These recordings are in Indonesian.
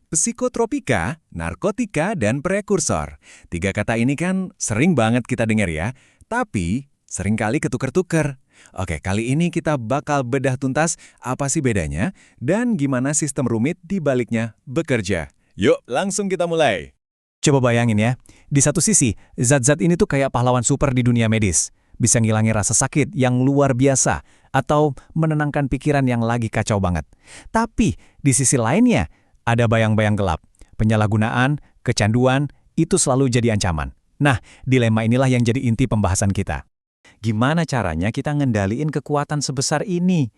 Psikotropika, narkotika, dan prekursor. Tiga kata ini kan sering banget kita dengar ya, tapi seringkali ketuker-tuker. Oke, kali ini kita bakal bedah tuntas apa sih bedanya dan gimana sistem rumit di baliknya bekerja. Yuk, langsung kita mulai. Coba bayangin ya, di satu sisi, zat-zat ini tuh kayak pahlawan super di dunia medis. Bisa ngilangin rasa sakit yang luar biasa, atau menenangkan pikiran yang lagi kacau banget. Tapi, di sisi lainnya, ada bayang-bayang gelap. Penyalahgunaan, kecanduan, itu selalu jadi ancaman. Nah, dilema inilah yang jadi inti pembahasan kita. Gimana caranya kita ngendaliin kekuatan sebesar ini?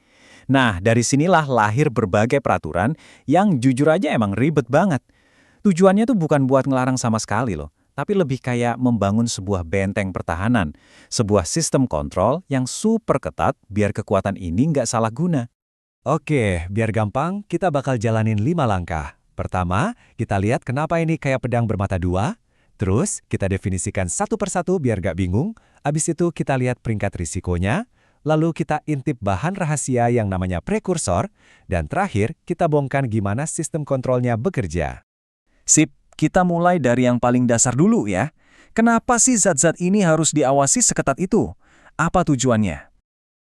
Nah, dari sinilah lahir berbagai peraturan yang jujur aja emang ribet banget. Tujuannya tuh bukan buat ngelarang sama sekali loh, tapi lebih kayak membangun sebuah benteng pertahanan, sebuah sistem kontrol yang super ketat biar kekuatan ini nggak salah guna. Oke, biar gampang, kita bakal jalanin 5 langkah. Pertama, kita lihat kenapa ini kayak pedang bermata dua. Terus, kita definisikan satu persatu biar gak bingung. Abis itu, kita lihat peringkat risikonya. Lalu, kita intip bahan rahasia yang namanya prekursor. Dan terakhir, kita bongkar gimana sistem kontrolnya bekerja. Sip, kita mulai dari yang paling dasar dulu ya. Kenapa sih zat-zat ini harus diawasi seketat itu? Apa tujuannya?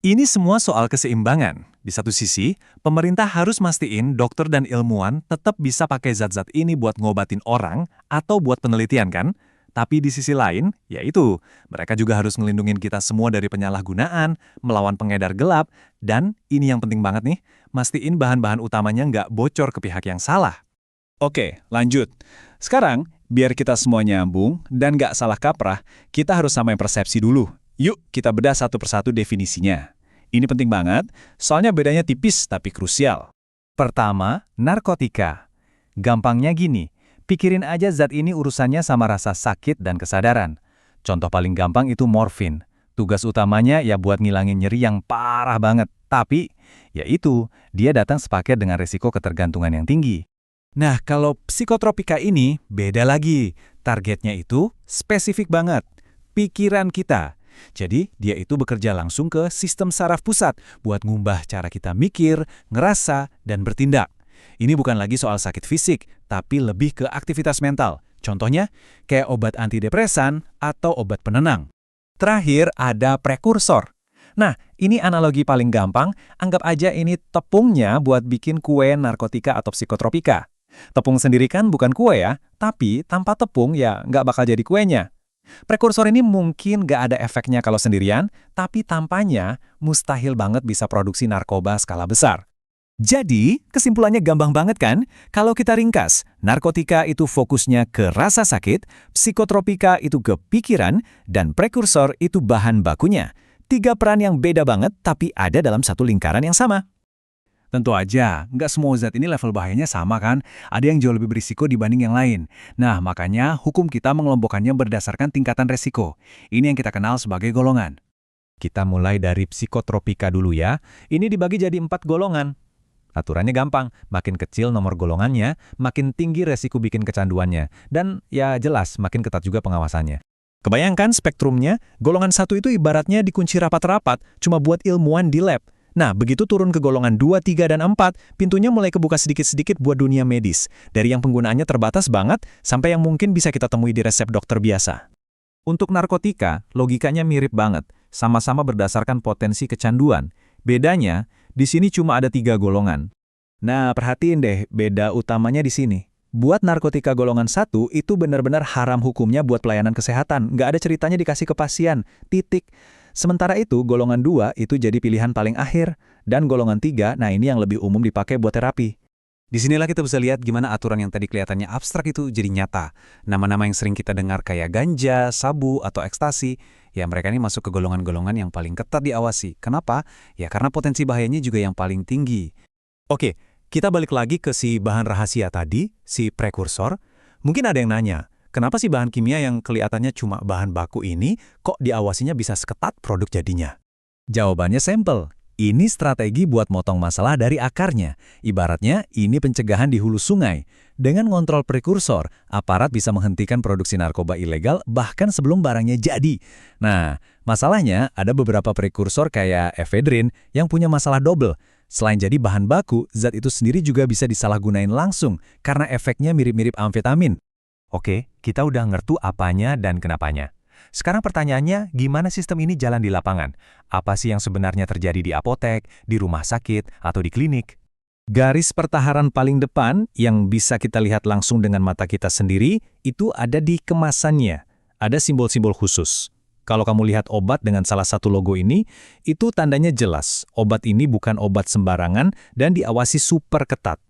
Ini semua soal keseimbangan. Di satu sisi, pemerintah harus mastiin dokter dan ilmuwan tetap bisa pakai zat-zat ini buat ngobatin orang atau buat penelitian kan? Tapi di sisi lain, yaitu mereka juga harus ngelindungin kita semua dari penyalahgunaan, melawan pengedar gelap, dan ini yang penting banget nih, mastiin bahan-bahan utamanya nggak bocor ke pihak yang salah. Oke, lanjut. Sekarang, biar kita semua nyambung dan nggak salah kaprah, kita harus samain persepsi dulu. Yuk, kita bedah satu persatu definisinya. Ini penting banget, soalnya bedanya tipis tapi krusial. Pertama, narkotika. Gampangnya gini, pikirin aja zat ini urusannya sama rasa sakit dan kesadaran. Contoh paling gampang itu morfin. Tugas utamanya ya buat ngilangin nyeri yang parah banget. Tapi, yaitu, dia datang sepaket dengan risiko ketergantungan yang tinggi. Nah, kalau psikotropika ini beda lagi. Targetnya itu spesifik banget. Pikiran kita. Jadi, dia itu bekerja langsung ke sistem saraf pusat buat ngubah cara kita mikir, ngerasa, dan bertindak. Ini bukan lagi soal sakit fisik, tapi lebih ke aktivitas mental. Contohnya, kayak obat antidepresan atau obat penenang. Terakhir, ada prekursor. Nah, ini analogi paling gampang, anggap aja ini tepungnya buat bikin kue narkotika atau psikotropika. Tepung sendiri kan bukan kue ya, tapi tanpa tepung ya nggak bakal jadi kuenya. Prekursor ini mungkin nggak ada efeknya kalau sendirian, tapi tampaknya mustahil banget bisa produksi narkoba skala besar. Jadi, kesimpulannya gampang banget kan? Kalau kita ringkas, narkotika itu fokusnya ke rasa sakit, psikotropika itu ke pikiran, dan prekursor itu bahan bakunya. 3 peran yang beda banget, tapi ada dalam satu lingkaran yang sama. Tentu aja, nggak semua zat ini level bahayanya sama kan? Ada yang jauh lebih berisiko dibanding yang lain. Nah, makanya hukum kita mengelompokkannya berdasarkan tingkatan resiko. Ini yang kita kenal sebagai golongan. Kita mulai dari psikotropika dulu ya. Ini dibagi jadi 4 golongan. Aturannya gampang, makin kecil nomor golongannya, makin tinggi resiko bikin kecanduannya. Dan ya jelas, makin ketat juga pengawasannya. Kebayangkan spektrumnya, golongan 1 itu ibaratnya dikunci rapat-rapat, cuma buat ilmuwan di lab. Nah, begitu turun ke golongan 2, 3, dan 4, pintunya mulai kebuka sedikit-sedikit buat dunia medis. Dari yang penggunaannya terbatas banget, sampai yang mungkin bisa kita temui di resep dokter biasa. Untuk narkotika, logikanya mirip banget, sama-sama berdasarkan potensi kecanduan. Bedanya, di sini cuma ada 3 golongan. Nah, perhatiin deh, beda utamanya di sini. Buat narkotika golongan 1, itu benar-benar haram hukumnya buat pelayanan kesehatan. Nggak ada ceritanya dikasih ke pasien, titik. Sementara itu, golongan 2 itu jadi pilihan paling akhir. Dan golongan 3, nah ini yang lebih umum dipakai buat terapi. Disinilah kita bisa lihat gimana aturan yang tadi kelihatannya abstrak itu jadi nyata. Nama-nama yang sering kita dengar kayak ganja, sabu, atau ekstasi, ya mereka ini masuk ke golongan-golongan yang paling ketat diawasi. Kenapa? Ya karena potensi bahayanya juga yang paling tinggi. Oke, kita balik lagi ke si bahan rahasia tadi, si prekursor. Mungkin ada yang nanya, kenapa sih bahan kimia yang kelihatannya cuma bahan baku ini kok diawasinya bisa seketat produk jadinya? Jawabannya simpel. Ini strategi buat motong masalah dari akarnya. Ibaratnya, ini pencegahan di hulu sungai. Dengan ngontrol prekursor, aparat bisa menghentikan produksi narkoba ilegal bahkan sebelum barangnya jadi. Nah, masalahnya ada beberapa prekursor kayak efedrin yang punya masalah double. Selain jadi bahan baku, zat itu sendiri juga bisa disalahgunain langsung karena efeknya mirip-mirip amfetamin. Oke, kita udah ngerti apanya dan kenapanya. Sekarang pertanyaannya, gimana sistem ini jalan di lapangan? Apa sih yang sebenarnya terjadi di apotek, di rumah sakit, atau di klinik? Garis pertahanan paling depan yang bisa kita lihat langsung dengan mata kita sendiri, itu ada di kemasannya. Ada simbol-simbol khusus. Kalau kamu lihat obat dengan salah satu logo ini, itu tandanya jelas. Obat ini bukan obat sembarangan dan diawasi super ketat.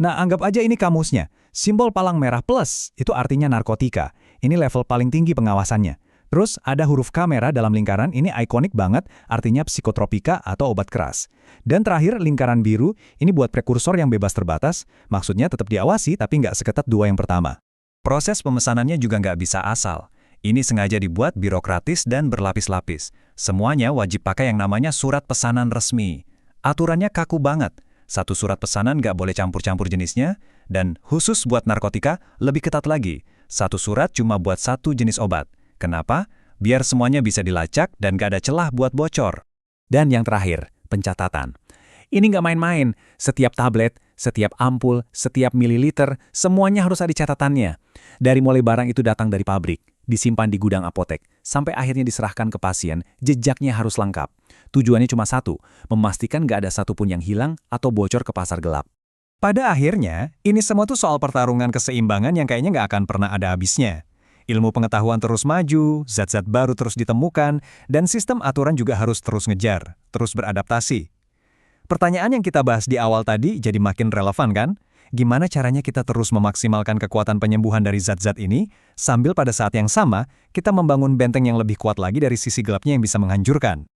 Nah, anggap aja ini kamusnya. Simbol palang merah plus, itu artinya narkotika. Ini level paling tinggi pengawasannya. Terus ada huruf K merah dalam lingkaran, ini ikonik banget, artinya psikotropika atau obat keras. Dan terakhir lingkaran biru, ini buat prekursor yang bebas terbatas, maksudnya tetap diawasi tapi nggak seketat dua yang pertama. Proses pemesanannya juga nggak bisa asal. Ini sengaja dibuat birokratis dan berlapis-lapis. Semuanya wajib pakai yang namanya surat pesanan resmi. Aturannya kaku banget. Satu surat pesanan nggak boleh campur-campur jenisnya, dan khusus buat narkotika lebih ketat lagi. Satu surat cuma buat satu jenis obat. Kenapa? Biar semuanya bisa dilacak dan gak ada celah buat bocor. Dan yang terakhir, pencatatan. Ini nggak main-main. Setiap tablet, setiap ampul, setiap mililiter, semuanya harus ada catatannya. Dari mulai barang itu datang dari pabrik, disimpan di gudang apotek, sampai akhirnya diserahkan ke pasien, jejaknya harus lengkap. Tujuannya cuma satu, memastikan nggak ada satupun yang hilang atau bocor ke pasar gelap. Pada akhirnya, ini semua tuh soal pertarungan keseimbangan yang kayaknya nggak akan pernah ada habisnya. Ilmu pengetahuan terus maju, zat-zat baru terus ditemukan, dan sistem aturan juga harus terus ngejar, terus beradaptasi. Pertanyaan yang kita bahas di awal tadi jadi makin relevan kan? Gimana caranya kita terus memaksimalkan kekuatan penyembuhan dari zat-zat ini, sambil pada saat yang sama, kita membangun benteng yang lebih kuat lagi dari sisi gelapnya yang bisa menghancurkan.